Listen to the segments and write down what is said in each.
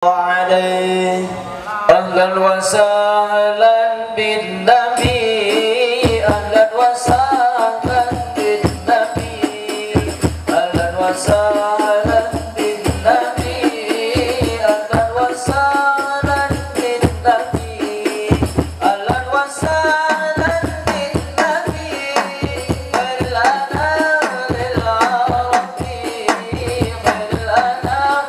عليه أهلا وسهلا بالنبي أهلا وسهلا بالنبي أهلا وسهلا بالنبي أهلا وسهلا بالنبي أهلا وسهلا بالنبي خير الأنام للعربي خير الأنام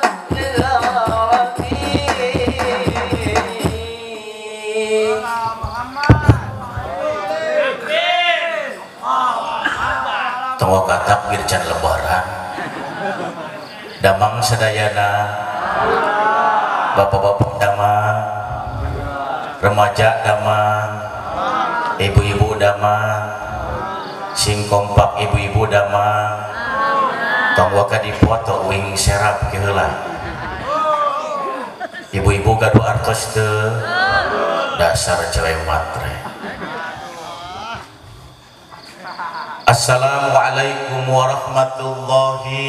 Tonggo takbir can lebaran damang sadayana bapak-bapak damang remaja damang ibu-ibu damang sing kompak ibu-ibu damang tonggo ka dipoto wing serap keula ibu-ibu gaduh artos teu dasar cewek matre. Assalamualaikum warahmatullahi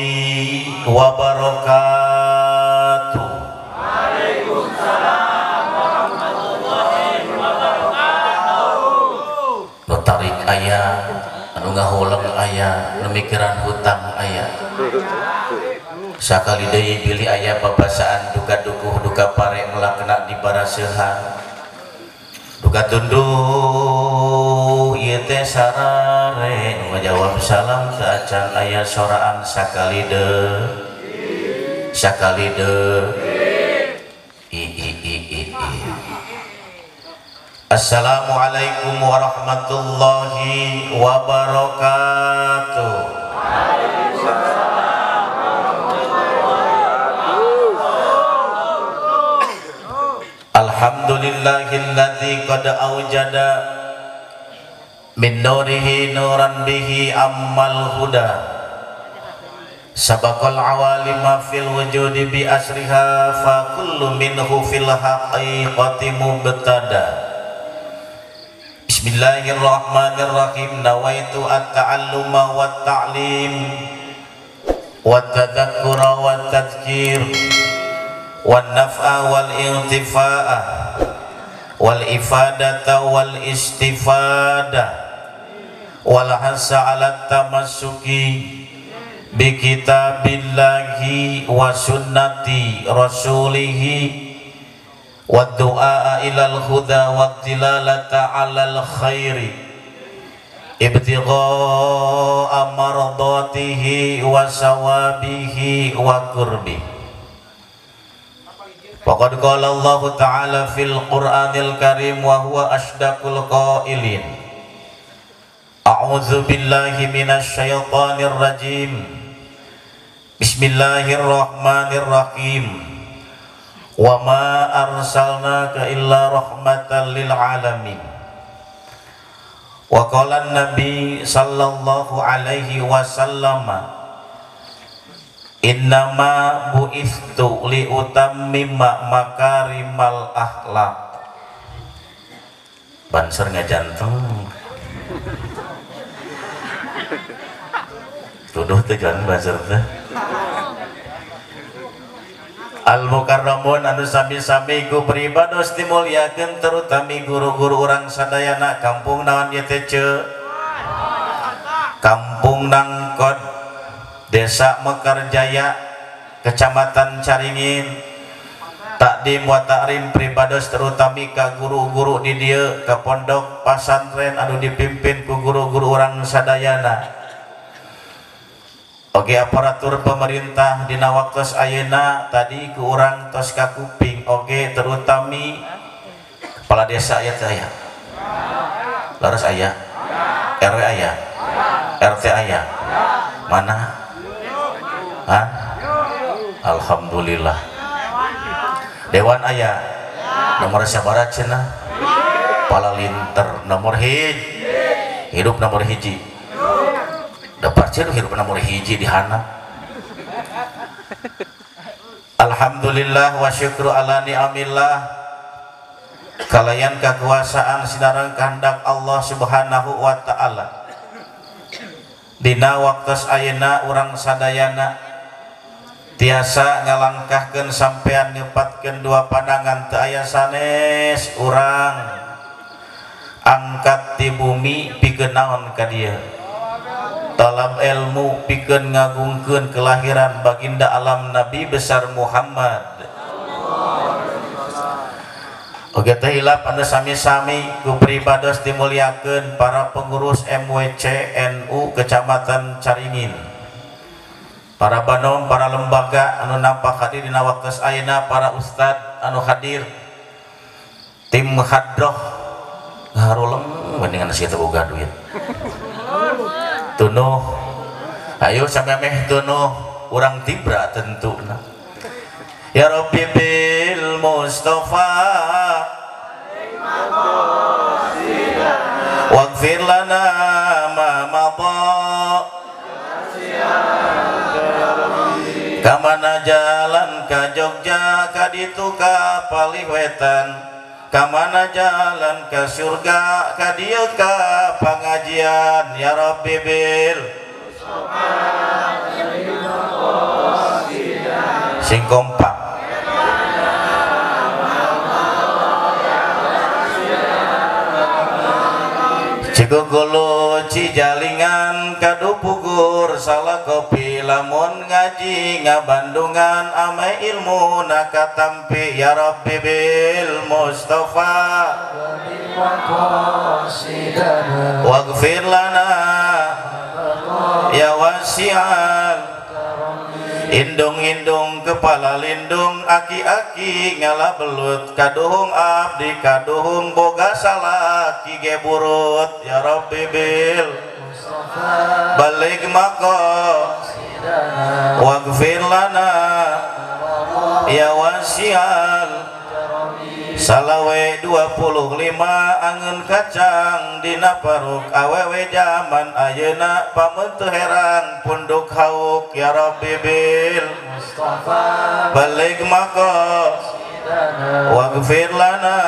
wabarakatuh. Waalaikumsalam warahmatullahi wabarakatuh. Nu tarik aya, anu ngahuleng aya, nu mikiran hutang aya. Sakali deui bilih aya babasaan duka dukuh duka pare melakna di baraseuhan. Duka tunduh ieu teh sarare nu ngajawab salam teu acan aya soraan sakali deui Assalamualaikum warahmatullahi wabarakatuh. Alhamdulillahilladzi qad awjada min nurihi nuran bihi ammal huda sabaqal awalima fil wujudi bi asriha fa kullu minhu fil haqiqati mubtada. Bismillahirrahmanirrahim. Nawaitu at-ta'alluma wat ta'lim wat tadhakkura wat tadhkir wan naf'a wal intifa'a wal ifadata wal istifada wal hasa ala tamassuki bi kitabillahi wa sunnati rasulihi wad du'a ilal huda wat tilalata alal khairi ibtigha'a mardatihi wa sawabihi wa qurbihi. Faqad qala Allah Ta'ala fil Qur'anil Karim wa huwa asdaqul qailin. A'udzu billahi minasy syaithanir rajim. Bismillahirrahmanirrahim. Wa ma arsalnaka illa rahmatan lil alamin. Wa qala an-nabi sallallahu alaihi wasallam innama bu'istu li utammima makarimal akhlak. Banser ngajantung tuduh teh kan banser teh al mukarramun anu sami-sami ku pribados dimulyakeun terutami guru-guru urang sadayana kampung naon ieu teh ce kampung Nangkod Desa Mekarjaya, Kecamatan Caringin. Takdim wa ta'rim pribados terutami ka guru-guru di dieu ka pondok pasantren anu dipimpin ku guru-guru urang sadayana. Oge aparatur pemerintah dina waktos ayeuna tadi ku urang tos ka kuping oge terutami kepala desa aya teh aya. Laras aya. RW aya. RT aya. Mana? Hah? Alhamdulillah. Dewan aya nomor sabarat cenah pala linter nomor hiji hidup nomor hiji dapat cenah hidup nomor hiji dihanap. Alhamdulillah wa syukru ala ni'amillah kalayan kakuasaan sinareng kehendak Allah Subhanahu wa ta'ala dina waktos ayeuna urang sadayana tiasa ngalangkahkeun sampean nyepatkeun dua pandangan teu aya sanes urang angkat ti bumi pikeun naon ka dieu talab ilmu pikeun ngagungkeun kelahiran baginda alam Nabi besar Muhammad. Oke teh hilap anu sami-sami ku pribados dimuliakeun para pengurus MWC NU Kecamatan Caringin, para banom, para lembaga anu nampak hadir dina waktos ayeuna, para ustad anu hadir, tim hadroh ngaruleng mendingan sieu teh boga duit tunuh ayo sampe meh tunuh urang tibra tentuna ya Rabbi bil Mustafa waghfir lana ma madha kamana jalan ka Jogja ka ditu ka Paliwetan kamana jalan ka surga ka dieu ka pangajian ya Rabbi bil sing kompak Cikugulu Cijalingan kadu pugur salah kopi lamun ngaji ngabandungan ame ilmu nakatampi ya Rabbi bil Mustafa waghfir lana ya wasi'al indung-indung kepala lindung aki-aki ngala belut kaduhung abdi kaduhung boga salaki ge burut ya Rabbi bil balik mako waghfir lana ya wasi'al salawe 25 angeun kacang dina paruk awewe zaman ayeuna pamun teu herang punduk hauk ya Rabbi bil balik mako waghfir lana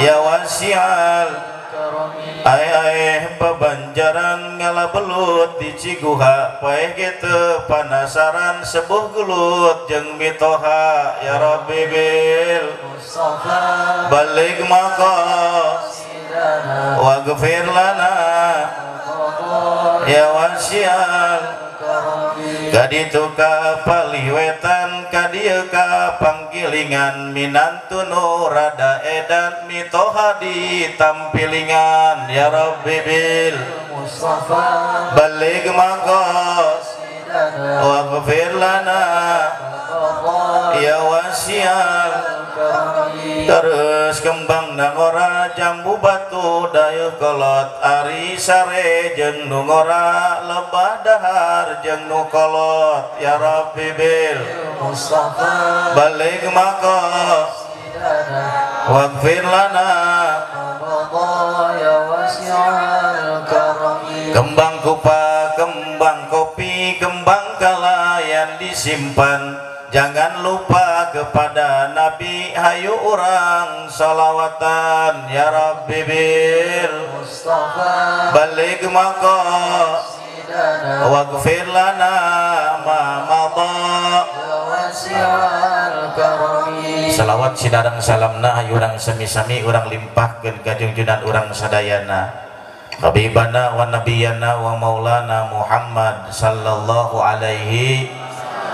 ya wasi'al Ae bebanjaran ngala belut di Ciguha paeh gitu panasaran sebuh gelut jeung mitoha ya Rabbi bil balik mako waghfir lana ya wasi'al kaditu ka Paliwetan kadieu ka Panggilingan minantu nu rada edan mitoha di tampilingan ya Rabbi bil balik mako waghfir lana ya wasi'al terus kembang nangora jambu batu dayeuh kolot ari sare jeung nu ngora lebah dahar jeung nu kolot ya Rabbi bil balik mako waghfir lana kembang kupa kembang kopi kembang kalayan disimpan jangan lupa kepada Nabi hayu urang salawatan ya Rabbi bil balik mako waghfir lana ma madha salawat sidareng salamna hayu urang sami-sami urang limpahkeun ka junjunan urang sadayana habibana wa nabiyana wa maulana Muhammad sallallahu alaihi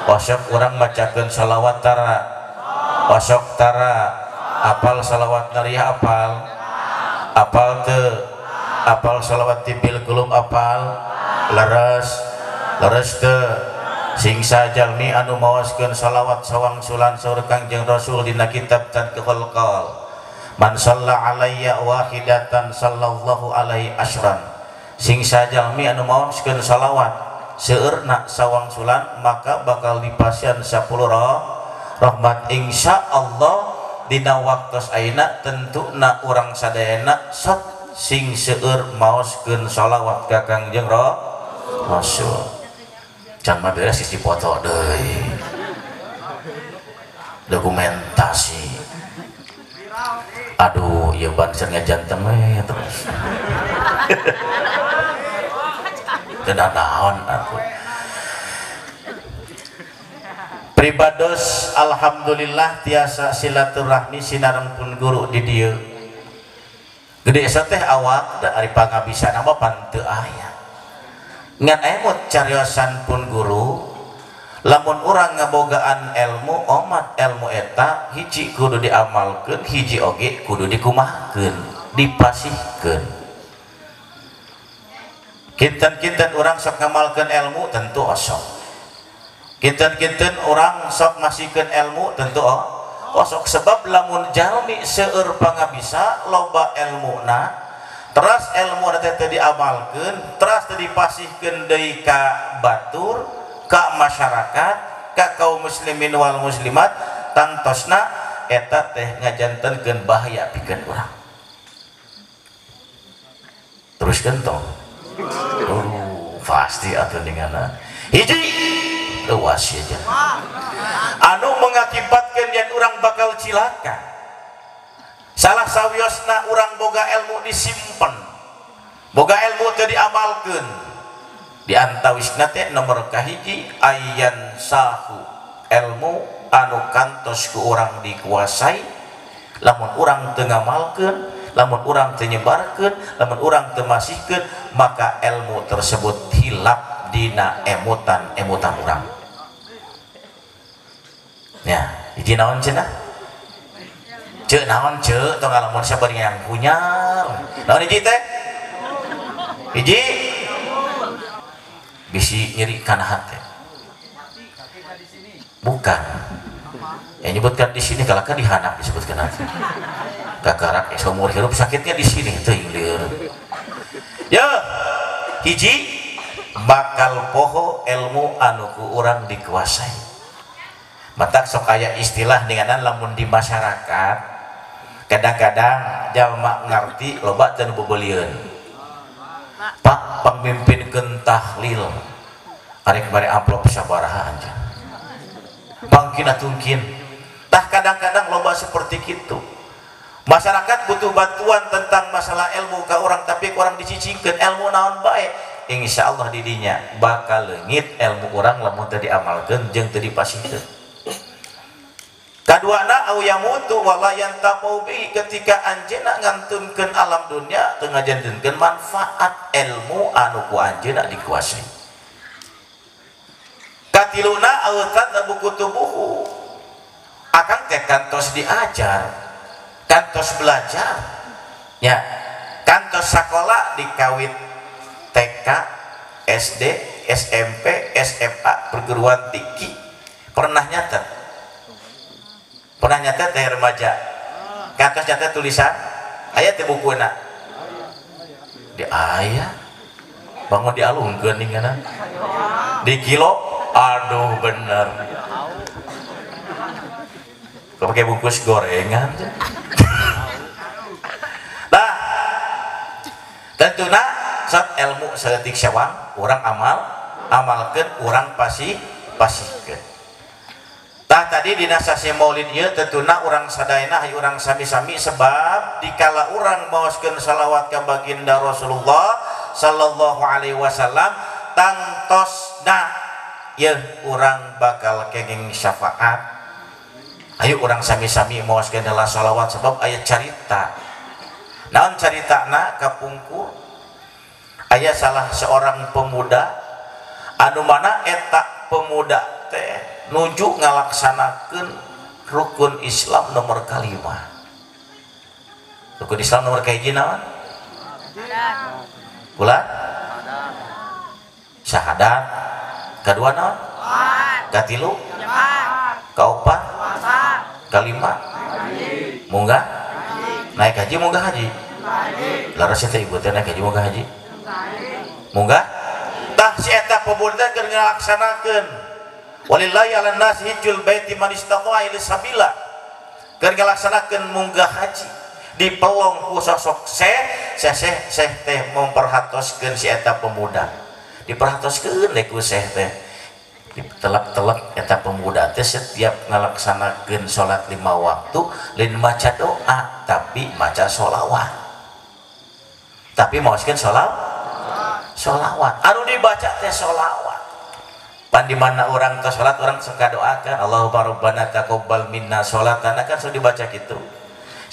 wasok urang macakeun salawat tara wasok tara apal salawat nariah apal teu apal salawat tibil kulub apal leres teu sing sajalmi anu maoskeun salawat sawang sulan saur Kangjeng Rasul dina kitab Tadqiqul Qaul man shalla alayya wahidatan sallallahu alaihi asyran sing sajalmi anu maoskeun salawat seueurna sawang sulan maka bakal dipasian 10 rahmat insyaallah dina waktos ayeuna tentuna urang sadayana sok sing seueur maoskeun shalawat ka Kangjeng Rasul can mah beres sisi foto deui dokumentasi aduh ieu banser ngajantem we terus tidak naon aku pribados alhamdulillah tiasa silaturahmi sinarengpun guru di dieu gede teh awak da ari pangabisa nama panteu aya ngan emut cariosan pun guru lamun urang ngabogaan ilmu omat ilmu eta hiji kudu diamalkeun hiji oge kudu dikumahkeun dipasihkeun kinten-kinten urang sok ngamalkeun ilmu tentu osok kinten-kinten orang sok masihkeun ilmu tentu osok sebab lamun jalmi seueur pangabisa loba ilmuna teras ilmu teh diamalkeun teras teu dipasihkeun deui ka batur ka masyarakat ka kaum muslimin wal muslimat tangtosna eta teh ngajantenkeun bahaya pikeun urang teruskeun tong pasti atuh ningana hiji luas aja anu mengakibatkan yang orang bakal cilaka salah sawiosna orang boga ilmu disimpen boga ilmu teu diamalkeun diantawisna teh nomor kahiji ayan sahu ilmu anu kantos ku urang dikuasai lamun urang teu ngamalkeun lamun urang teu nyebarkeun lamun urang teu masihkeun maka ilmu tersebut hilap dina emutan urang ya hiji naon cenah ceuk naon ceuk tong lamun sabari yang punyar naon hiji teh hiji bisi nyeri kana hate bukan yang nyebutkan di sini kalau kan dihanap disebutkan nanti kakarak seumur hidup sakitnya di sini teuing lieur ya hiji bakal poho ilmu anu ku urang dikuasai matak sok aya istilah denganan lamun di masyarakat kadang-kadang jalma ngarti loba teu beubeulieun pak pamimpinkeun tahlil ari kemari amplop sabaraha anjeun pangkina tungkin tah kadang-kadang loba seperti kitu masyarakat butuh bantuan tentang masalah ilmu ka urang tapi urang dicicingkeun ilmu naon bae insyaallah didinya bakal leungit ilmu urang lamun teu diamalkeun jeung teu dipasihkeun kaduana au yamutu wala yantaqu bi ketika anjeunna ngantunkeun alam dunia teu ngajantenkeun manfaat ilmu anu ku anjeunna dikuasai katiluna au tadabu kutubuhu akang teh kantos diajar kantos belajar ya kantos sakola dikawit TK, SD, SMP, SMA, perguruan tinggi pernah nyatet teh remaja kantos nyatet tulisan aya teh bukuna di aya bangun dialungkeun ningana di kilo aduh bener kok pakai bungkus gorengan nah tentuna saat ilmu seetik syawang orang amalkeun orang pasihkeun tah tadi dina sasi maulid ieu tentuna urang sadayana hayu urang sami-sami sebab dikala urang maoskeun salawat ka baginda Rasulullah sallallahu alaihi wasallam tangtosna ieu urang bakal kenging syafaat ayo urang sami-sami maoskeun heula salawat sebab aya carita naon caritana kapungkur aya salah seorang pemuda anu mana eta pemuda teh nuju ngalaksanakeun rukun Islam nomor kalima rukun Islam nomor kahiji naon? Bulan? Syahadat kadua naon? Katilu? Kaopat? Kalima? Munggah? Naik haji munggah haji? Laras eta ibu teh naik haji munggah haji? Munggah tah si eta pemuda keur ngalaksanakeun walillahi 'alan nas hijjul baiti man istata'a ilaihi sabila keur ngalaksanakeun munggah haji dipelong ku sosok syekh teh memperhatoskeun si eta pemuda diperhatoskeun deui ku syekh teh ditelek-telek eta pemuda teh setiap ngalaksanakeun salat 5 waktu lain maca doa tapi maca sholawat tapi maoskeun sholawat anu dibaca teh sholawat pan di mana orang ke salat orang suka doakan Allahumma rabbana taqabbal minna sholatana kan sudah dibaca gitu.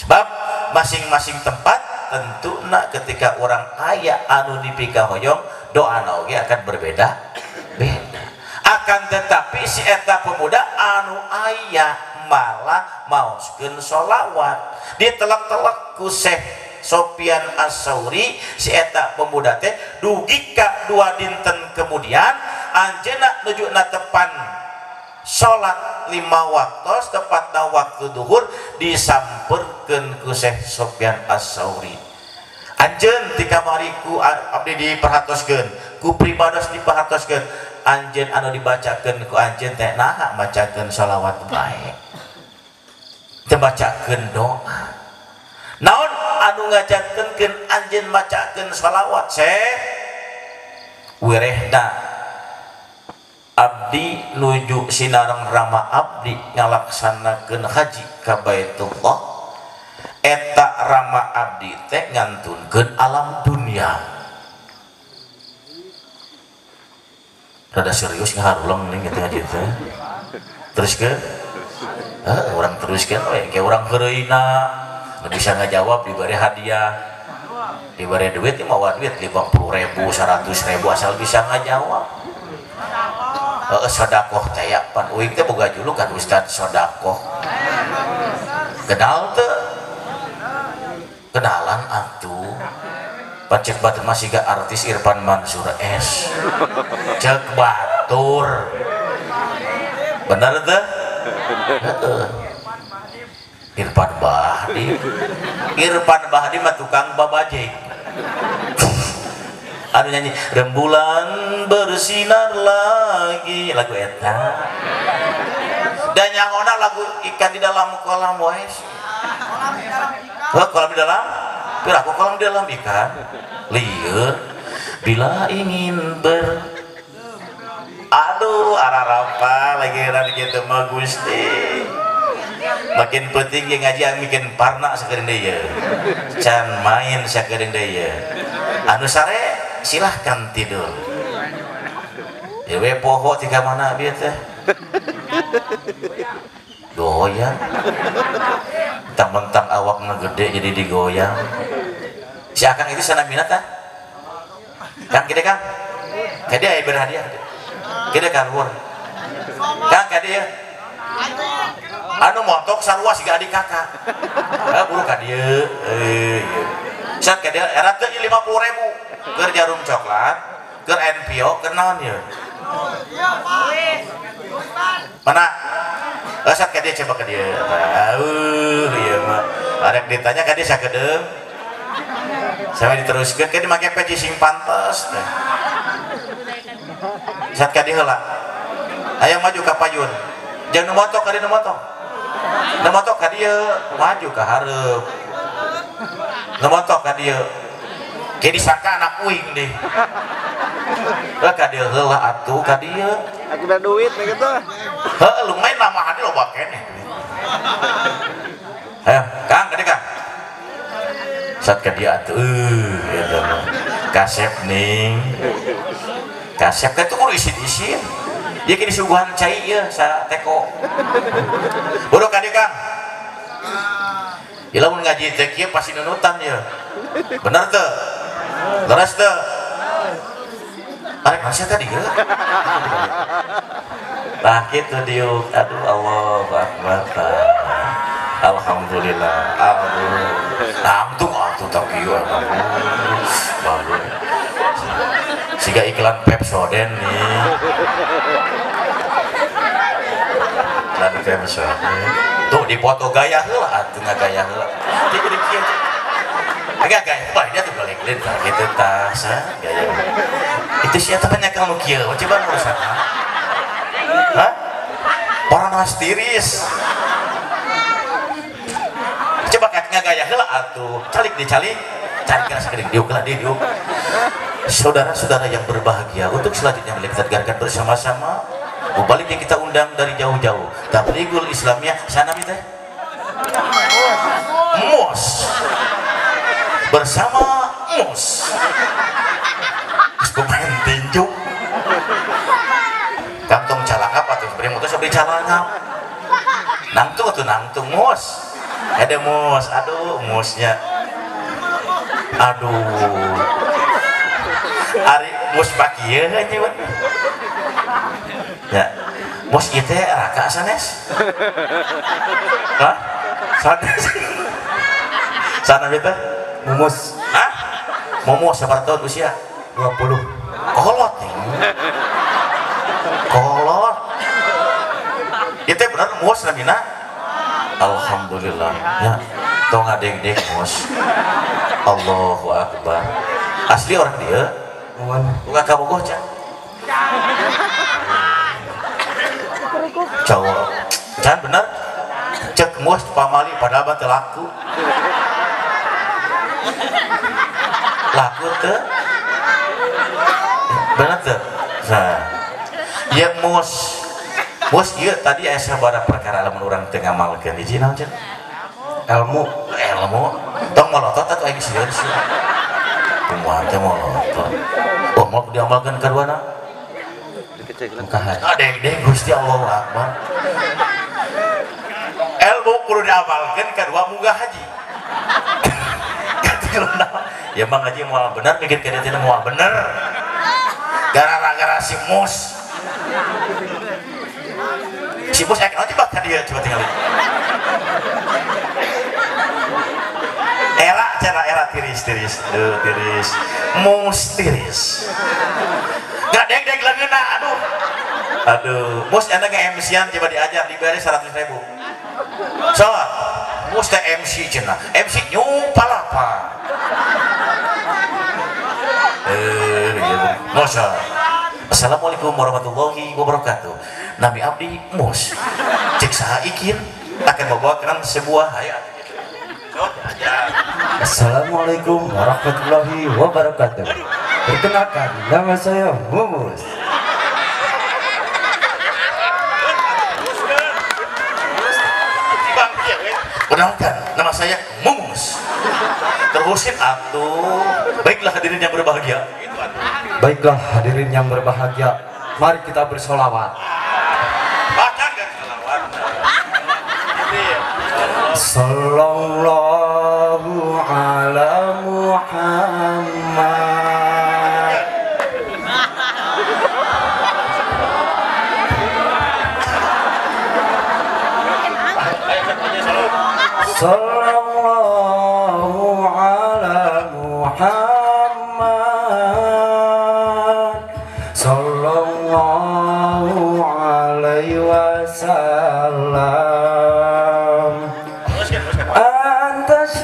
Sebab masing-masing tempat tentu nak ketika orang aya anu dipika hoyong doa oge akan berbeda beda. Akan tetapi si eta pemuda anu aya malah maoskeun sholawat ditelak-telak ku Syekh Sofyan As-Sauri si eta pemuda teh dugi ka 2 dinten kemudian anjeunna nujuna tepan salat 5 waktu tepatna waktu duhur disamperkeun ku Syekh Sofyan As-Sauri. Anjeun ti kamariku abdi diperhatoskeun ku pribados diperhatoskeun anjeun anu dibacakeun ku anjeun teh naha macakeun shalawat bae teu bacakeun doa. Naon anu ngajantenkeun anjeun macakeun shalawat Syekh wirehna abdi nuju sinareng rama abdi ngalaksanakeun haji ka Baitullah eta rama abdi teh ngantunkeun alam dunia. Rada serius ngaharulang nih gitu aja teh. Teruskeun orang teruskeun we kayak orang heureuyna bisa ngajawab diberi hadiah diberi duit mau duit 50.000 100.000 asal bisa ngajawab. Sodakoh teh ya pan uing teh boga julukan kan Ustad Sodakoh. Kenal teu? Kenalan atuh. Pacek batur masih gak artis Irfan Mansur S. Cek batur. Bener teh? Irfan Bahdi mah tukang babajeng. Anu nyanyi rembulan bersinar lagi lagu eta. Dan nyangona lagu ikan di dalam kolam wae. Kolam di dalam? Pira aku kolam di dalam ikan. Lieur bila ingin aduh ararapa lagi rada kitu mah Gusti. Makin penting yang ngaji yang bikin parna sakedeung deui. Can main sakedeung deui. Anu sare silahkan tidur. Dewe poho ti ka mana bieu teh? Goyang. Mentang-mentang awakna gede jadi digoyang. Si Akang itu sana minat tah? Kang gede Kang. Kade aya berhadiah. Gede kan luar. Kang kade ya. Anu montok sarua siga adik kakak. Buru ka dieu. Sat ka dieu era teh 50.000 keur jarum coklat, keur NPO, keur naon ieu? Mana? Sat ka dieu coba ka dieu. Ieu mah. Arek ditanya ka dieu sakedeung. Sampai diteruskeun ka dieu make peci sing pantes teh. Sat ka dieu heula. Aya maju ka payun. Jangan motok ka dieu motok. Nemotok ka dieu maju ka hareup. Nemotok ka dieu. Ke disangka anak uing deh. Lah ka dieu heula atuh ka dieu. Aku udah duit gitu. Heuh lumayan lamahan lo bakene. Ayo, Kang, gede Kang. Sat ka dieu atuh gitu. Kasep ning. Kasep teh tuh kudu isin-isin. Dia kini suguhan cai ya sa teko. Bodoh ka dieu Kang. Ya lamun ngaji teh kieu pasti nunutan ya. Bener teu? Leres teu? Arek masih tadi ya. Lah kitu diuk. Aduh Allahu Akbar. Alhamdulillah. Aduh. Namtung atuh tak kieu. Bagus. Siga iklan Pepsodent nih. Iklan Pepsodent. Tuh dipoto gaya heula atuh ngagaya heula. Jadi kieu. Agak gaya bah dia tuh balik lin gitu tas gaya. Itu siapa tanya kamu kieu? Coba urusan. Hah? Orang nastiris. Coba ngagaya heula atuh. Calik dicalik. Cari kena sekering diuk lah diuk. Saudara-saudara yang berbahagia, untuk selanjutnya kita dengarkan bersama-sama baliknya kita undang dari jauh-jauh Tabligul Islamiyah sana teh MOS bersama MOS pemain tinju Kang calangap atau beri motor beri calangap nangtung atau nangtung mus ada mus aduh musnya aduh hari mus pagi ya ya mus itu raka sanes hah sanes sana beta Mumus hah momo seberapa tahun usia 20. kolot nih kolot itu benar mus namina alhamdulillah ya tong adek-dek mus Allahu Akbar asli orang dia Nuhun. bukan kamu goca cowok jangan benar cek mus pamali padahal bantu laku tuh benar tuh nah iya mus iya tadi asa pada perkara lamun urang teu ngamalkeun hiji naon cenah ilmu tong molotot atau aing sieun sih kumaha teh molotot oh mau diamalkeun kaduana deng Gusti Allahu Akbar ilmu kudu diamalkeun kadua munggah haji ya bang haji moal bener mikir kena tidak moal bener gara-gara si mus aja bakal dia coba tinggal era tiris mus tiris nggak deng lengan aduh mus enak nge-MC-an coba diajar diberi 100.000 so mus teh MC cenah MC nyumpal apa Masa Assalamualaikum warahmatullahi wabarakatuh Nabi Abdi Mus cek saha ikin akan membawakan sebuah hayat Assalamualaikum warahmatullahi wabarakatuh. Perkenalkan nama saya Mumus. Perkenalkan nama saya Mumus. Terusin atuh. Baiklah hadirin yang berbahagia. Baiklah hadirin yang berbahagia, mari kita bersolawat. Baca kan solawat. Sallallahu ala Muhammad. Sallallahu ala Muhammad. Sallallahu alaihi wasallam. Antas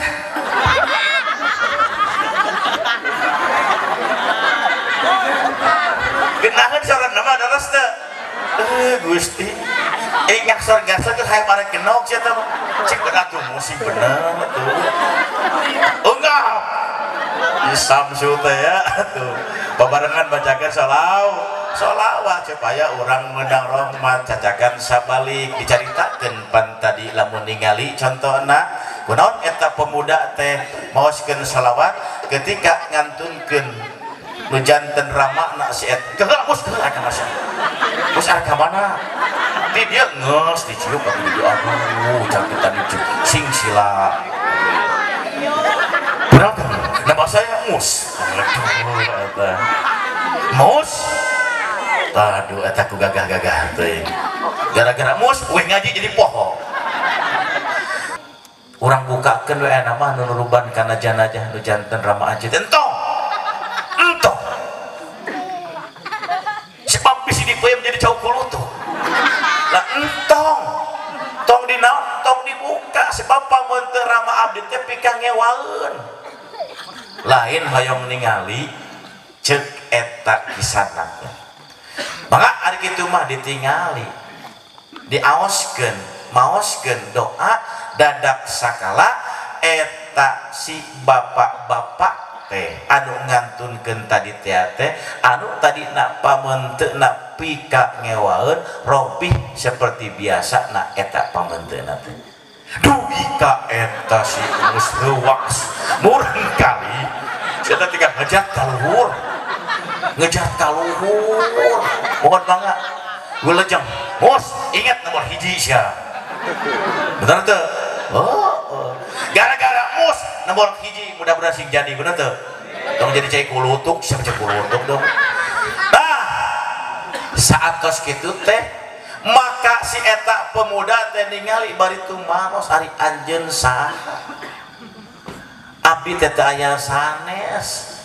Genahan soran nama adalah Gusti ingat sorga itu kayak para kenok sih tuh cik beratu musik bener tuh enggak Samsu teh ya tuh babarengan bacakan solawat supaya orang menang rahmat cacakan sabalik diceritakan pan tadi lamun ningali contohna kunaon eta pemuda teh maoskeun salawat ketika ngantunkeun nu janten ramakna si eta geus mus aka masa mus aka mana di dia ngeus dicium atuh di aduh cantikan dicium sing sila berapa nama saya Mus Mus aduh eta ku gagah-gagah teh gara-gara Mus we ngaji jadi poho urang bukakeun we nama nu nuruban kana janajah nu janten rama aja entong sebab bisi dipoe menjadi cau kulutuh lah entong tong dinaon tong dibuka sebab pamun teu rama abdi teh pika ngewaeun lain hayong ningali cek eta kisanana maka ari kitu mah ditingali diaoskeun maoskeun doa dadak sakala eta si bapak-bapak teh anu ngantunkeun tadi teh anu tadi nak pamenteuna pika ngewaeun robih seperti biasa na eta pamenteuna teh dugi ka eta si geus leuwas murang kali saya tinggal ngejar kaluhur mohon banget gue lejeng mus ingat nomor hiji sia bener tuh gara-gara mus nomor hiji mudah-mudahan sing jadi bener tuh dong jadi cai kulutuk siapa cai kulutuk dong. Nah saat tos gitu teh maka si eta pemuda teh ningali bari tumaros ari anjeun saha abdi teh aya sanes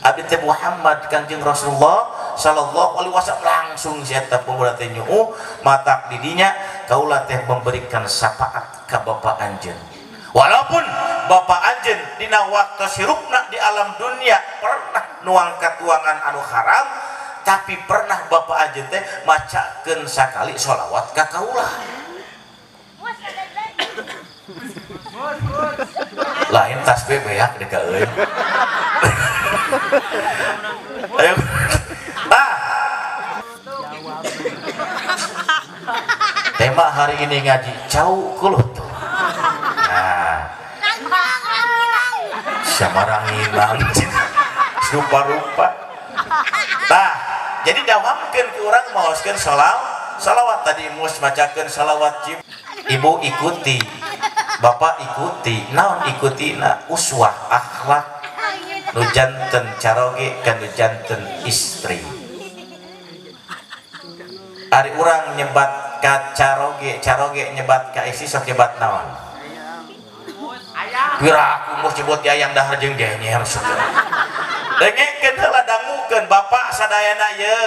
abdi teh Muhammad Kanjeng Rasulullah sallallahu alaihi wasallam langsung si eta pemuda teh nyuuh matak didinya kaula teh memberikan syafaat ka bapak anjeun walaupun bapak anjeun dina waktu sirupna di alam dunia pernah nuangkat tuangan anu haram tapi pernah bapak anjeun teh macakeun sakali sholawat ka kaula lain tasbih beak deka euy ayo tema hari ini ngaji cau kulutuk nah samarang inang rupa-rupa nah jadi dawamkeun ke urang maoskeun salawat tadi mus macakeun salawat ibu ikuti bapak ikuti naon ikuti na uswah akhlak nu janten caroge kan nu janten istri ari urang nyebat ka caroge nyebat ka istri sok nyebat naon piraku mus nyebut yayang dahar jeung genyer dengekeun heula dangukeun bapak sadayana ye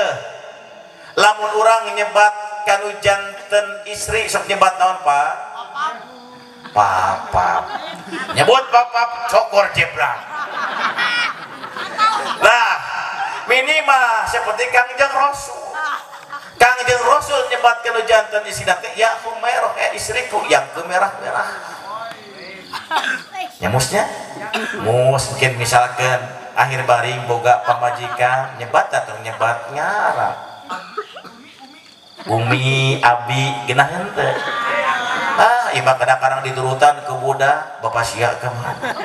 lamun urang nyebat kanu janten istri sok nyebat naon pak papa nyebut papa cokor jebrang nah minimal seperti Kangjeng Rasul nyebat kanu janten istri teh ya Humairah istriku yang kemerah-merah nyamusnya mus mungkin misalkan akhir baring boga pamajikan nyebat atau nyebat ngarang Umi Abi genah henteu iba kadang-kadang diturutan ke budak bapak sia kemana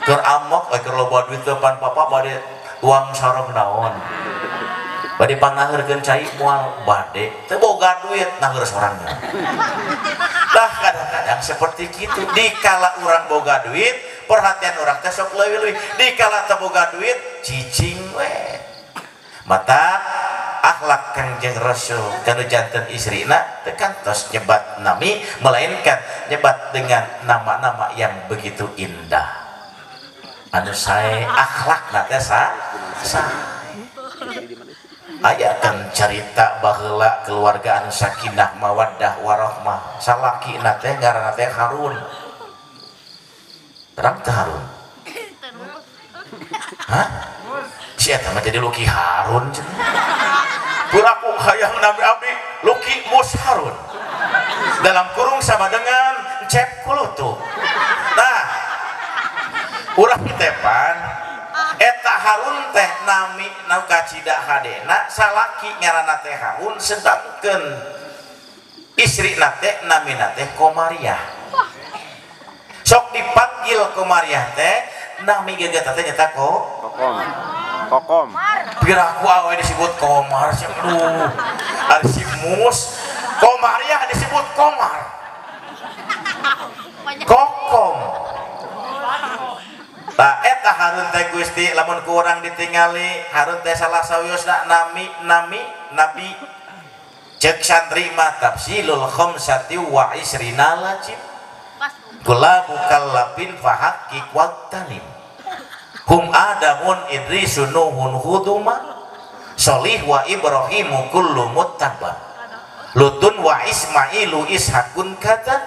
keur amok keur loba duit depan papa bade uang sareng naon bade pangaheurkeun cai moal bade teu boga duit naheur sorangna lah kadang-kadang seperti kitu dikala urang boga duit perhatian urang teh sok leuwih-leuwih dikala teu boga duit cicing we mata akhlak Kangjeng Rasul kanu janten istrina tekan tos nyebat nami melainkan nyebat dengan nama-nama yang begitu indah anu sae akhlakna teh aya kan carita baheula keluarga anu sakinah mawaddah warahmah salakina teh ngaranna teh Harun terang teh Harun hah si eta mah jadi Luki Harun puraku hayang Nabi Abdi Luki Mus Harun dalam kurung sama dengan cep kulutuk nah urang tepan eta Harun teh nami nu kacida hadena salaki ngaranna teh Harun sedangkeun istrina teh namina teh Komariah sok dipanggil Komariah teh nami geugeuh teh nyata Kokom piraku awe disebut Komar sih aduh ari si Mus Komariah disebut Komar Kokom tak eta Harun teh Gusti lamun ku urang ditingali Harun teh salah sawiosna nabi cek santri mah tafsilul khamsati wa isrina lajib kula mukallafin fahaqiq waqtanim hum adamun idrisun nuhun huduma solih wa ibrahimu kullu muttaba lutun wa ismailu ishakun kata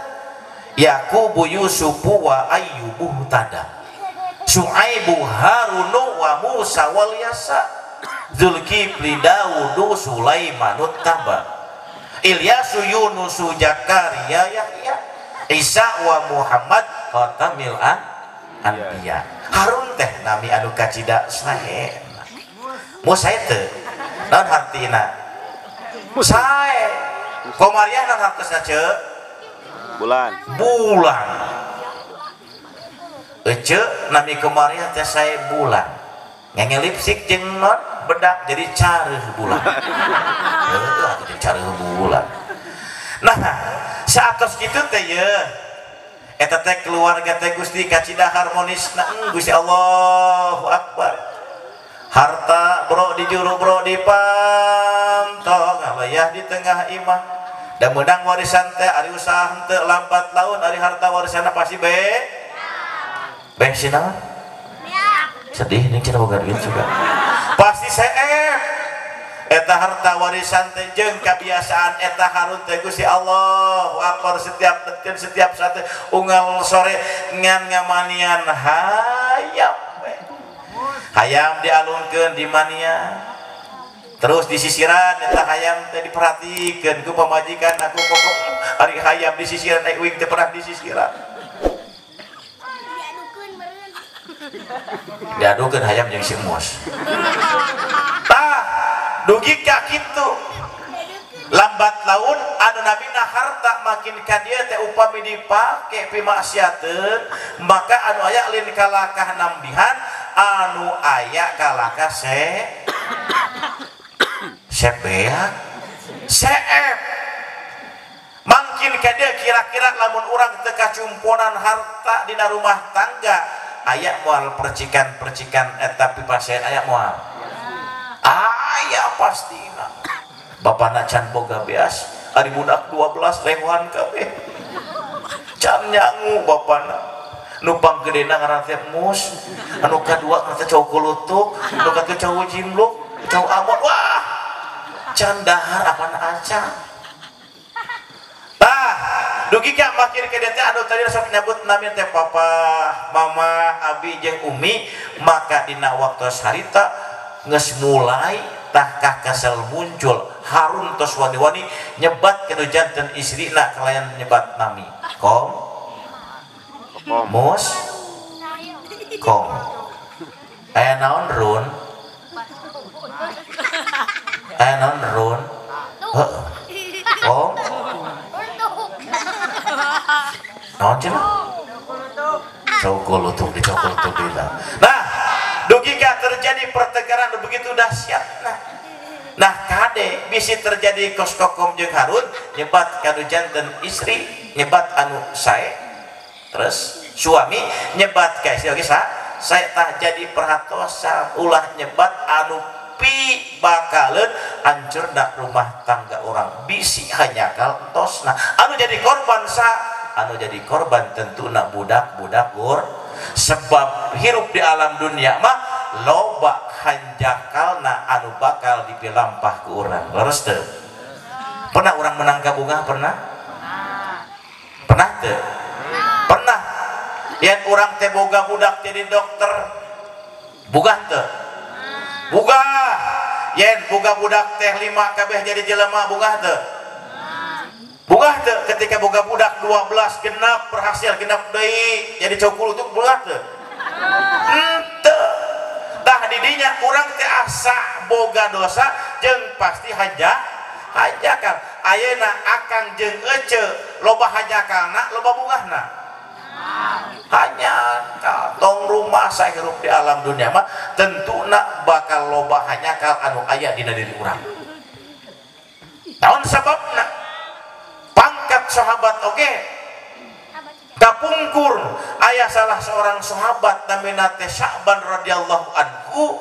yaqubu yusufu wa ayyubu tada suaibu harunu wa musa wal yasa zulkifli daudu sulaimanut taba ilyasu yunusu jakaria yahya isa wa muhammad khatamil anbiya Harun teh nami anu kacida sae sae teu naon hartina sae Komariah naon hartosna ceuk bulan ece nami Komariah teh sae bulan ngenge lipsik jeung non bedak jadi careuh bulan. Jadi careuh bulan. Nah, saatos kitu teh ye eta teh keluarga teh Gusti kacida harmonisna Gusti Allahu Akbar. Harta bro di juru bro di pantong alayah di tengah imah. Da meunang warisan teh ari usaha henteu lambat laun ari harta warisanna pasti sinaon? Sedih nih cina boga duit juga. Pasti seep. Eta harta warisan teh jeung kebiasaan eta harun teh Gusti Allahu Akbar setiap detik setiap saat unggal sore ngan ngamanian hayam dialungkeun di mania. Terus di sisiran eta hayam teh diperhatikeun ku pamajikan aku pokok ari hayam di sisiran euing teh pernah di sisiran. Diadukeun hayam jeung si emus. Tah dugi ka kitu. Lambat laun anu namina harta makin ka dieu teh upami dipake pimaksiateun, maka anu aya lin kalakah nambihan, anu aya kalakah sebeak seep. Mangkin ka dieu kira-kira lamun urang teu kacumponan harta dina rumah tangga, aya moal percikan-percikan eta pipasean aya moal. Aya pastina. Bapana can boga beas, ari budak 12 lewan kabeh. Can nyangu bapana. Nu panggedena ngaran teh mus, anu kadua ngaran teh cowok kulutuk, anu katilu cowok jimluk, cowok amon. Wah. Can dahar apana acan. Tah, dugi ka makin ke teh anu tadi sok nyebut nami teh papa, mama, abi jeung umi, maka dina waktu harita geus mulai tahkah kasal muncul Harun tos wani-wani nyebat kana janten istrina kalayan nyebat nami. Kom. Mus. Kom. Aya naon Run? Aya naon Run? Heeh. Kom. Naon cenah? Cokolutuk di cokolutuk dina. Nah, dugi ka terjadi pertengkaran begitu dahsyat. Nah kade bisi terjadi kostokom jeung Harun nyebat kanu janten istri nyebat anu sae, terus suami nyebat ka istri oge sae tah jadi perhatosan ulah nyebat anu pi bakaleun hancurna rumah tangga orang bisi hanyakal entosna anu jadi korban anu jadi korban tentuna budak-budak sebab hirup di alam dunia mah loba hanjakalna anu bakal dipilampah ke urang. Leres teu? Pernah urang menang ka bunga pernah? Pernah teu? Pernah. Yen urang teh boga budak jadi dokter. Boga teu? Boga. Yen boga budak teh 5 kabeh jadi jelema boga teu? Boga teu? Ketika boga budak 12 genap berhasil genap deui jadi cokul untuk boga teu? Henteu. Tah didinya urang teh asa boga dosa jeung pasti hajakan. Ayeuna akang jeung ece loba hajakalna loba bungahna. Hanyakal tong rumah sahirup di alam dunia mah tentuna bakal loba hanyakal anu aya dina diri urang. Naon sababna? Pangkat sahabat oge kapungkur ayah salah seorang sahabat namina teh Sya'ban radhiyallahu anhu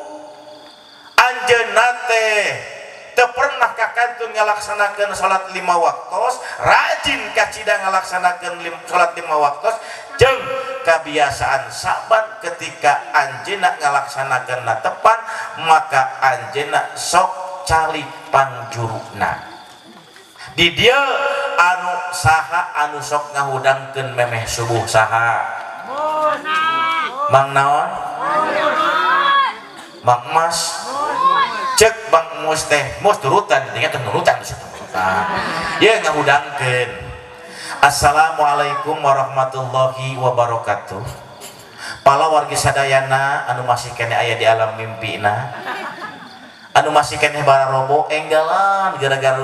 anjeunna teh teu pernah kakantun ngalaksanakeun salat 5 waktos rajin kacida ngalaksanakeun salat 5 waktos jeung kebiasaan Sya'ban ketika anjeunna ngalaksanakeun tepan maka anjeunna sok cali pangjuruna di dia anu saha anu sok ngahudangkeun memeh subuh saha Mang naon Mang Mas cek Bang Mus teh mus turutan ingat turutan ya ngahudangkeun. Assalamualaikum warahmatullahi wabarakatuh. Pala wargi sadayana anu masih kene aya di alam mimpina anu masih keneh bararobo enggalan gara-gara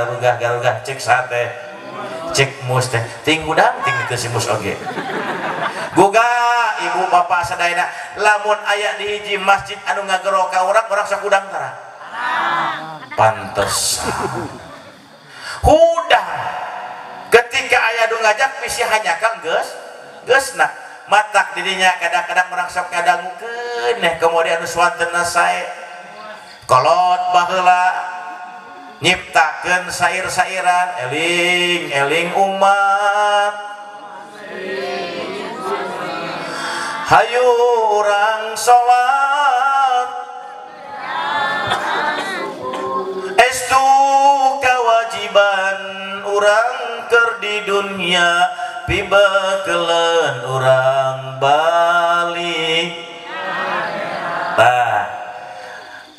rugah cek sate cek mus teh ting gudang ting itu si mus oge guga ibu bapak sadayana lamun aya di hiji masjid anu ngagero ka urang sok udang tara pantes hudang ketika aya nu ngajak bisi hanyakan geusna matak didinya kadang-kadang urang sok ngadangukeun kemudian anu swantena sae kolot baheula nyiptakeun sair-sairan eling umat hayu urang salat estu kewajiban urang keur di dunia pibakeuleun urang balik tah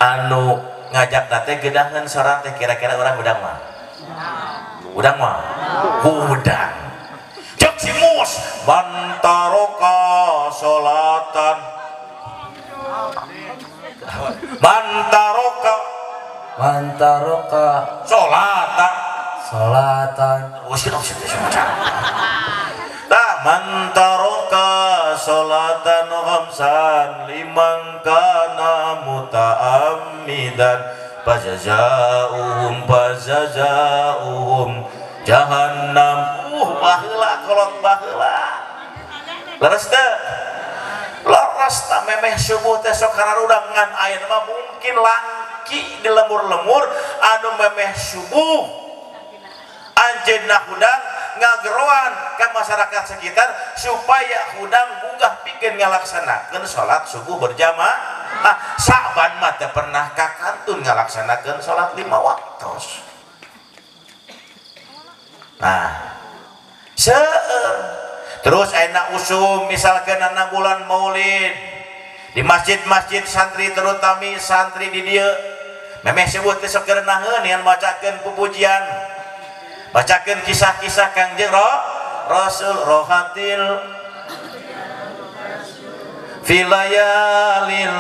anu ngajak teh gedangan sorang teh kira-kira orang udang mah udang cek si mus bantaroka sholatan bantaroka sholatan mantaroka sholatan khamsan limang kana muta'ammidan pajazaum jahannam baheula kolot baheula leres memeh subuh teh sok kararudang ngan ayeuna mah mungkin langki di lemur-lemur anu memeh subuh anjeunna hudang ngageroan ke masyarakat sekitar supaya hudang bunggah pikeun ngalaksanakeun salat subuh berjamaah saban mah teu pernah kakantun ngalaksanakeun salat 5 waktos terus ayeuna usum misalkan anak bulan maulid di masjid-masjid santri terutama santri di dieu memeh sebut teh sok keureunaheun yang bacakeun pupujian bacakeun kisah-kisah Kangjeng Rasul rohatil filayalil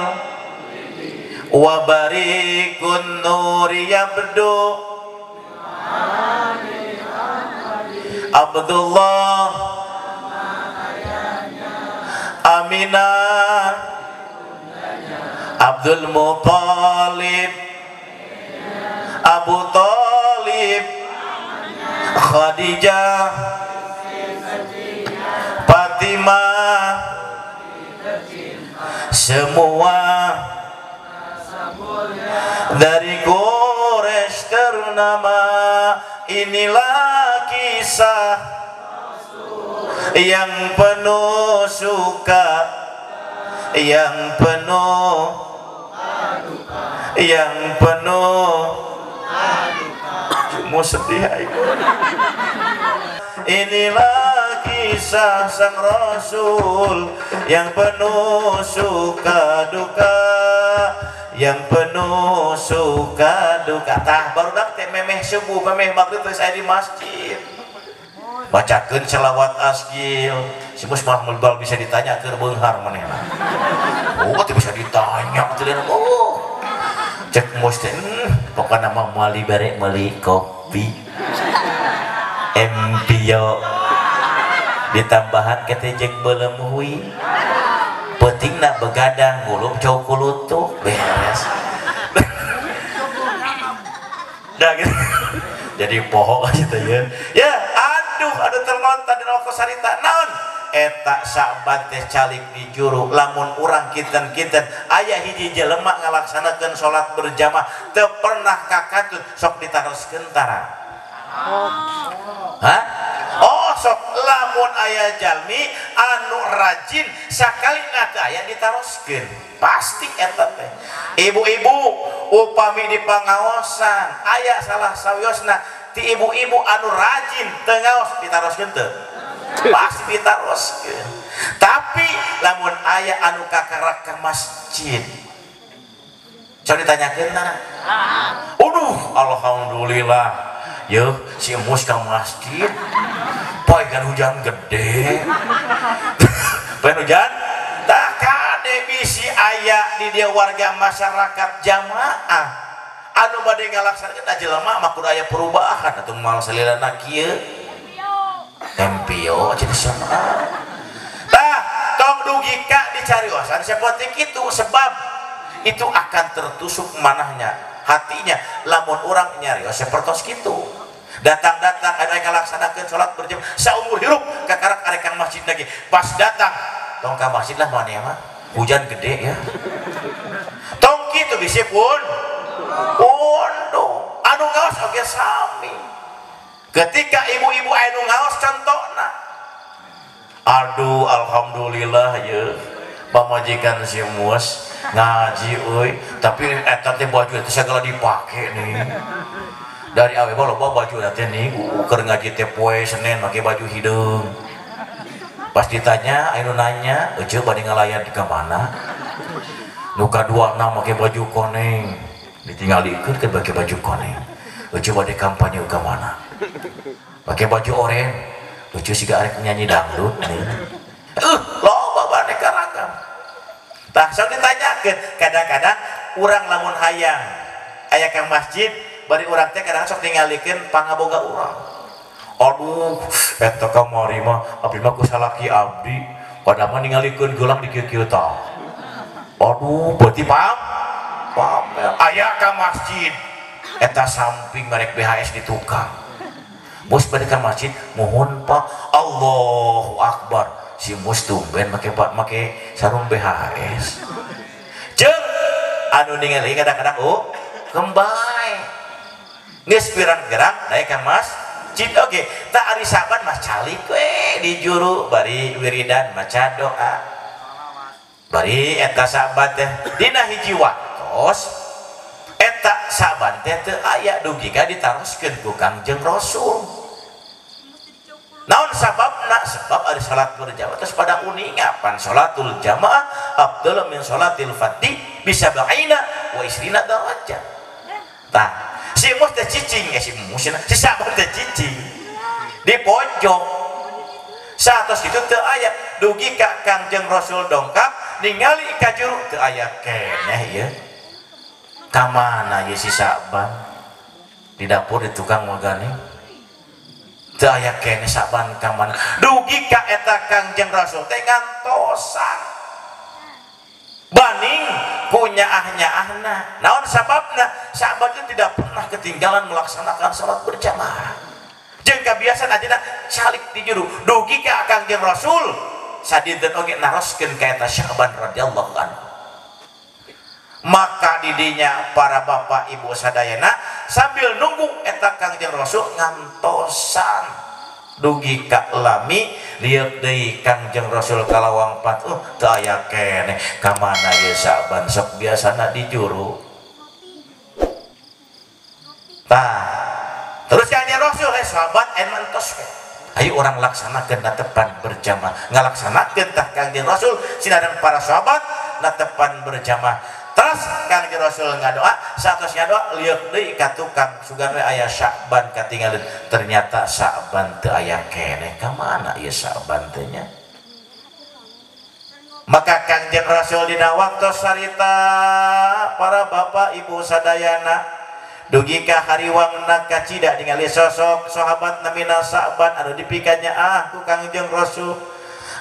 wabarikun nuri yabdu Abdullah Aminah Abdul Muthalib Abu Thalib Khadijah Fatimah semua dari Quraisy ternama inilah kisah yang penuh suka yang penuh cuma sedih inilah kisah sang Rasul yang penuh suka duka yang penuh suka duka tah barudak teh memeh subuh memeh maghrib teh saya di masjid bacakeun selawat asgil si mus mah mulbal bisa ditanya keur beunghar manehna teh bisa ditanya teh cek mus teh pokona mah meuli bare meuli kopi empio ditambahan kete jek beuleum huy pentingna begadang ngulum cau kulutuk beres dah gitu jadi poho gitu ya aduh ada terlontar di waktu sarita naon eta sahabat teh calik di juru lamun urang kinten-kinten aya hiji jelema ngalaksanakeun salat berjamaah teu pernah kakatut sok ditaroskeun tara sok lamun aya jalmi anu rajin sakali teh aya ditaroskeun pasti eta teh ibu-ibu upami di pangaosan aya salah sawiosna ti ibu-ibu anu rajin teu ngaos ditaroskeun teu pasti ditaroskeun tapi lamun aya anu kakarak ka masjid coba ditanyakeun tara alhamdulillah yeuh si mus ka masjid poe kan hujan gede poe hujan tak kade bisi aya di dia warga masyarakat jamaah anu bade ngalaksanakeun jelema mah kudu aya perubahan atuh moal salilana kieu tempio jadi sama tah tong dugi cariosan seperti itu sebab itu akan tertusuk manahnya hatinya lamun orang nyarios seperti itu datang-datang ada yang laksanakan sholat berjamaah saumur hirup kakarak arekan masjid lagi pas datang tong ka masjid lah mana mah hujan gede ya tong kitu bisi pun anu ngaos oge sami ketika ibu-ibu anu ngaos contohna aduh alhamdulillah ya pamajikan si mus ngaji euy tapi eta teh baju teh segala dipake nih dari awe loba baju teh nih keur ngaji teh poe Senin make baju hideung pas ditanya anu nanya eueuh bade ngalayan di ka mana nu kaduana make baju koneng ditinggalikeun ke make baju koneng eueuh bade kampanye ka mana make baju oranye eueuh siga arek nyanyi dangdut nih loba bade karagam tah sok ditanyakeun kadang-kadang urang lamun hayang aya ka masjid bari urang teh kadang sok ningalikeun pangaboga urang aduh eta kamari mah abdi mah ku salaki abdi pada mah ningalikeun geulang di kieu-kieu tah aduh berarti paham aya ka masjid eta samping merek BHS di tukang mus bade ka masjid mohon Pak Allahu Akbar si mus tumben make sarung BHS jeung anu ningali kadang-kadang kembali geus pirang-pirang daek ka masjid oge tak ari saban mah calik we di juru bari wiridan maca doa bari eta saban teh dina hiji waktos eta saban teh teu aya dugi ka ditaroskeun ku Kangjeng Rasul naon sababna sebab ari salat berjamaah terus pada uningapan salatul jamaah afdal min salatil fardhi bisa ba'ina wa isrina darajat tah si mus teh cicing si sabar teh cicing di pojok satos itu teu aya dugi ka Kangjeng Rasul dongkap ningali ka juru teu aya keneh ieu ka mana ye si Saban di dapur di tukang magane teu aya keneh Saban ka mana dugi ka eta Kangjeng Rasul teh ngantosan baning punya ahna naon sababna sahabat itu tidak pernah ketinggalan melaksanakan salat berjamaah jeung kabiasaan ajeuna salik di juru dugi ka Kangjeng Rasul sadinten oge naroskeun ka eta Sya'ban radhiyallahu anhu maka didinya para bapak ibu sadayana sambil nunggu eta Kangjeng Rasul ngantosan dugi ka lami lieur deui Kangjeng Rasul kalawang pat teu aya keneh ka mana ye Saban sok biasana di juru tah terus Kangjeng Rasul sahabat mantos ayo orang laksanakeun natepan berjamaah ngalaksanakeun tah Kangjeng Rasul sinadan para sahabat natepan berjamaah terus Kangjeng Rasul ngadoa satos ngadoa lieur deui ka tukang sugan we aya Sya'ban katinggalin ternyata Sya'ban teu aya keneh ka mana ieu Sya'ban teh nya maka Kangjeng Rasul dina waktu sarita para bapak ibu sadayana dugi ka hariwangna kacida ningali sosok sahabat namina Sya'ban anu dipikeunnya ku Kangjeng Rasul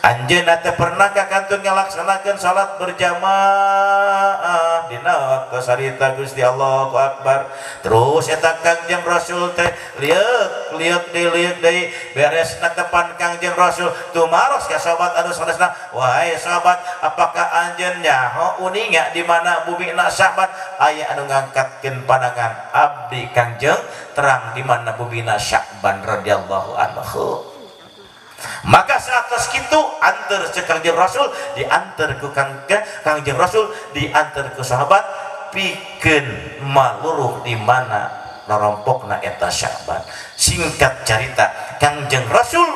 anjeunna teh pernah kakantun ngalaksanakeun salat berjamaah dina waktu sarita Gusti Allahu Akbar terus eta Kangjeng Rasul teh liuk deui beres natepan Kangjeng Rasul tumaros ka sahabat anu sanesna wahai sahabat apakah anjeun nyaho uninga di mana bumina Sya'ban aya anu ngangkatkeun pandangan abdi Kangjeng terang di mana bumina Sya'ban radhiyallahu anhu maka saat kitu antar ke Kangjeng Rasul diantar ke Kangjeng Rasul diantar ke sahabat pikeun maluruh di mana narompokna eta Sya'ban singkat cerita Kangjeng Rasul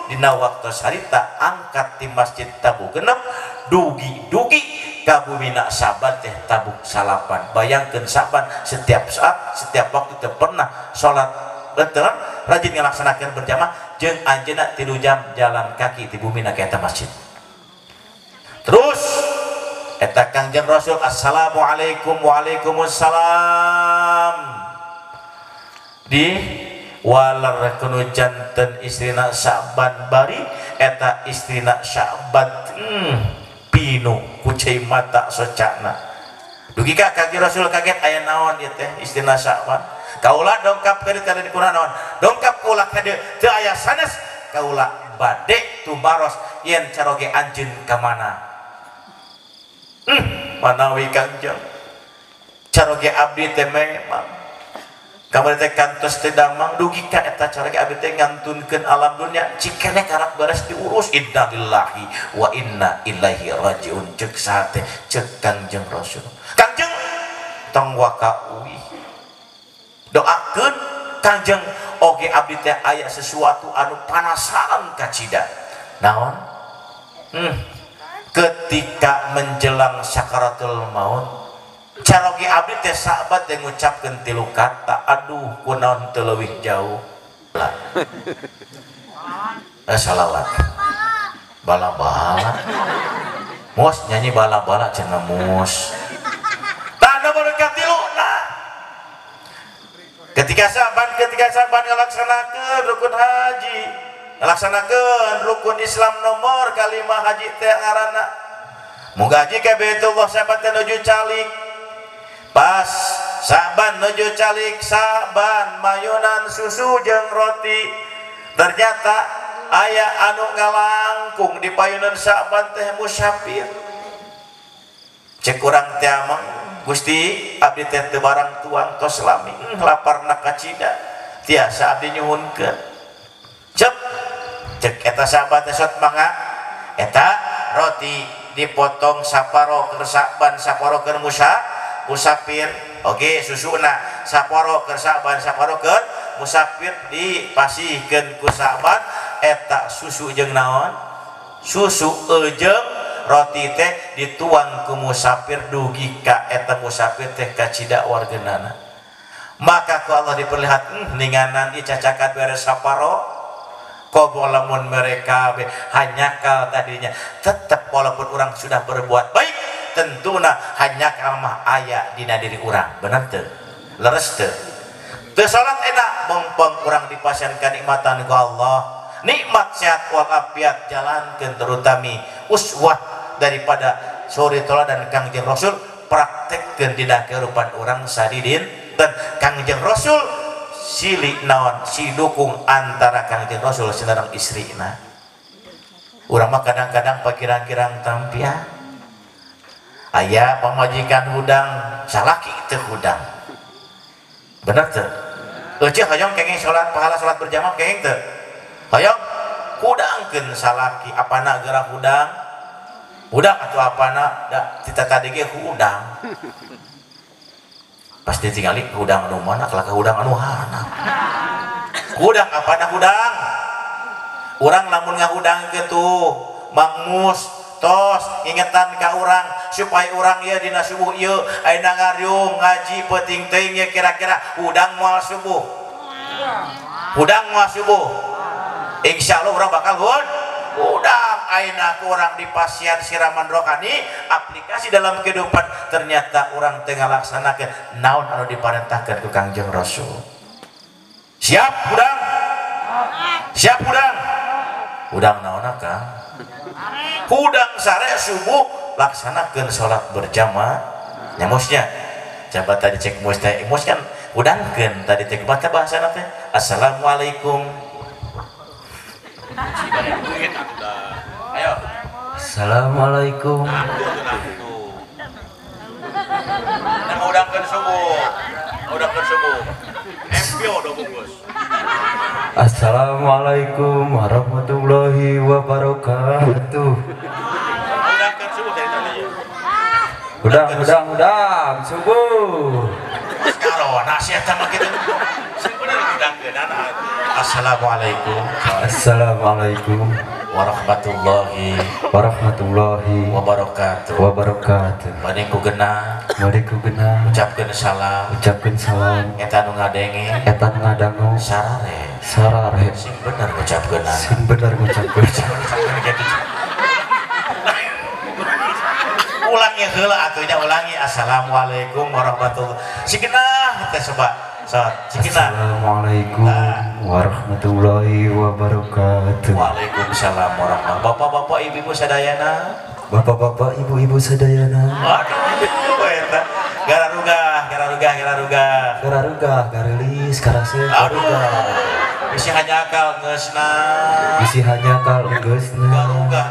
dina waktu sarita angkat di Masjid Tabuk Genep dugi ka bumina Sya'ban teh Tabuk salapan bayangkeun Sya'ban setiap saat setiap waktu teh pernah salat betul rajin ngalaksanakeun berjamaah jeung anjeunna 3 jam jalan kaki di bumina ka eta masjid terus eta Kangjeng Rasul assalamualaikum waalaikumsalam di walar kunu janten istrina Sya'ban bari eta istrina Sya'ban tinu kucai mata socana dugi ka Kangjeng Rasul kaget aya naon ieu teh istina Sa'ban kaula dongkap ka dieu di kurang naon dongkap kaula ka dieu teu aya sanes kaula bade tumaros yen caroge anjeun ka mana manawi Kangjeng caroge abdi teh memang kamari teh kantos teh damang dugi ka eta caroge abdi teh ngantunkeun alam dunya cikene karak beres diurus inna lillahi wa inna ilaihi rajiun ceuk sate ceuk Kangjeng Rasul Kangjeng tong waka uwi doakeun Kangjeng oge abdi teh aya sesuatu anu panasaran ka cida naon ketika menjelang sakaratul maut caroge abdi teh sahabat teh ngucapkeun 3 kata aduh kunaon teu leuwih jauh lah salawat bala-bala mos nyanyi bala-bala cenah mos tah nomor katiluna ketika sahabat ngalaksanakeun rukun haji ngalaksanakeun rukun Islam nomor kalimah haji teh ngaranna muga haji ka Baitullah sahabat teh nuju calik pas Sa'ban nuju calik Sa'ban mayunan susu jeung roti ternyata aya anu ngalangkung di payunan Sa'ban teh musafir cek urang teh amang Gusti abdi teh teu barang tuang tos lami laparna ka cida tiasa abdi nyuhunkeun cek eta Sa'ban teh sok mangga eta roti dipotong saparo keur Sa'ban saparo keur musafir oke susuna saparo keur Sa'ban saparo keur musafir dipasihkeun ku Sa'ban eta susu jeung naon susu jeung roti teh dituang ku musafir dugi ka eta musafir teh ka cida wargeunana maka ku Allah diperlihat ninganan ieu cacakan beres saparo komo lamun mereka hanyakal tadinya tetap walaupun orang sudah berbuat baik tentuna hanyakal mah aya dina diri urang bener teu leres teu teu salat enak mumpung urang dipasieun kanikmatan ku Allah nikmat sehat walafiat jalankeun terutami uswah daripada suri toladan Kangjeng Rasul praktekkeun dina kehidupan urang sadidin dan Kangjeng Rasul silih naon si dukung antara Kangjeng Rasul sareng istrina urang mah kadang-kadang pakirang-kirang tampian aya pamajikan hudang salaki teu hudang bener teu eueuh hoyong kenging salat pahala salat berjamaah kenging teu hoyong hudangkeun salaki apana geura hudang atuh apana da tita tadi ge hudang pasti tingali hudang anu mana kalaka hudang anu hana hudang apana hudang urang lamun ngahudangkeun tuh mangmus tos ingetan ka urang supaya urang ieu dina subuh ieu ayeuna ngariung ngaji penting teuing ye kira-kira hudang moal subuh insyaallah urang bakal hudang ayeuna ku urang di pasien siraman rohani aplikasi dalam kehidupan ternyata urang teu ngalaksanakeun naon anu diparentahkeun ku Kangjeng Rasul siap hudang naonna Kang hudang sare subuh laksanakeun salat berjamaah nyamosnya coba tadi cek mus teh mus kan hudangkeun tadi teh baca bahasana teh assalamualaikum ayo assalamualaikum nah hudangkeun subuh MPO do bungkus Assalamualaikum warahmatullahi wabarakatuh. Udang subuh. Sekarang nasihat sama kita. Assalamualaikum warahmatullahi wabarakatuh. Mari ku genah ucapkeun salam eta nu ngadangu sarare sing bener ngucapkeun ulangi heula atuh nya ulangi assalamualaikum warahmatullahi sigenah teh coba Assalamualaikum warahmatullahi wabarakatuh. Waalaikumsalam warahmatullahi wabarakatuh. Bapak-bapak ibu-ibu sadayana Bapak-bapak, ibu-ibu sadayana. Waduh, eta gararuga. Gararugah, garelis, karase, garuga. Bisi hanya akal geusna. Bisi hanya kal geusna. Garugah.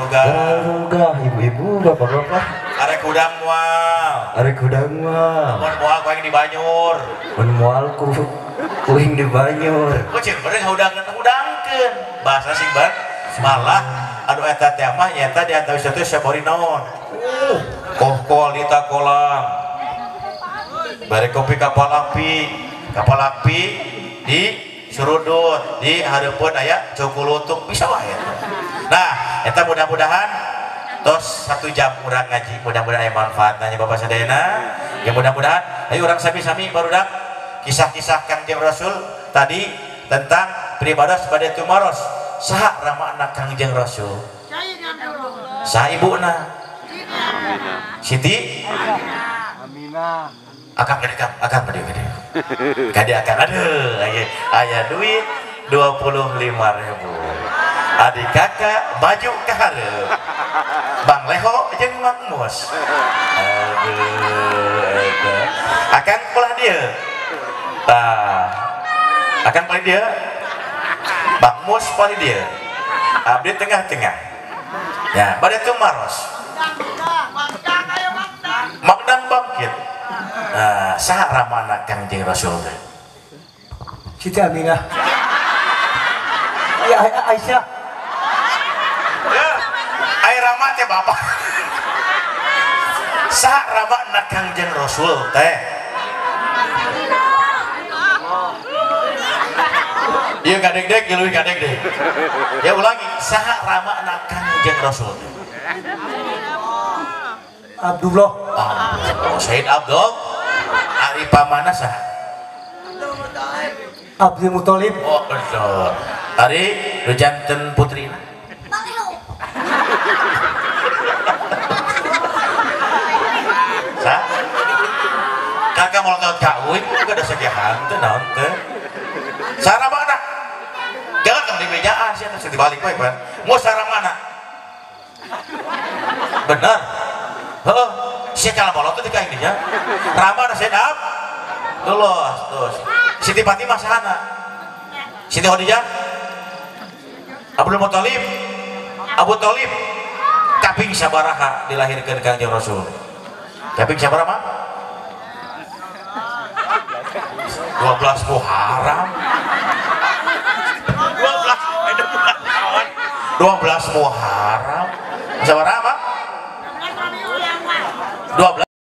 Gararugah, ibu-ibu, bapak-bapak. Arek udang moal. Arek hudang mah. Mun moal kuing di Banyur. Mun moal kuing di Banyur. Ku cing beureung hudangkeun. Bahasa sing bar malah anu eta teh mah nyata di antara teh sabari naon. Kohkol dita kolam. Bare kopi kapal api di surudut di hareupeun aya cokulutuk bisa wae. Nah, eta mudah-mudahan tos 1 jam urang ngaji, mudah-mudahan aya manfaatna Bapak sadayana. Ya mudah-mudahan ayo urang sami-sami barudak kisah-kisah Kangjeng Rasul tadi tentang beribadah sebagai tumaros. Saha ramana Kangjeng Rasul? Saha ibuna? Siti? Aminah. Akang gede. Gede akang. Aduh, aya duit 25.000. Adik kakak maju ke hareup. Bang Leho jeung Mang Mus. Aduh, eta. Akang pelah dieu. Akang paling dieu. Bang Mus paling dieu. Abdi tengah-tengah. Ya, bade tumaros. Magdang bangkit. Nah, saha ramana Kangjeng Rasul teh? Siti Aminah. Aisyah. Ya, ai rama teh bapak. Saha ramana Kangjeng Rasul teh? Ieu gadeg-deg, leuwih gadeg-deg. Ya ulangi, saha ramana Kangjeng Rasul teh? Abdullah. Sayyid Abdul. Ari pamana saha? Abdul Muthalib. Oh, betul. Ari nu janten putrina. Sa? Kakak mau ngangkat kawin, gak ada segihan teh naon teh. Sarah mana? Jangan tong di mejaan sih, terus dibalik wae, Pan. Mau sarah mana? Benar. Heeh. Sia kala bolot teh ka nya. Rama na sedap. Terus. Siti Fatimah sahana? Siti Khadijah? Abdul Muthalib? Abu Thalib? Kaping sabaraha dilahirkeun Kangjeng Rasul? Kaping sabaraha? 12 Muharram. 12 Muharram. Sabaraha, Pak? 12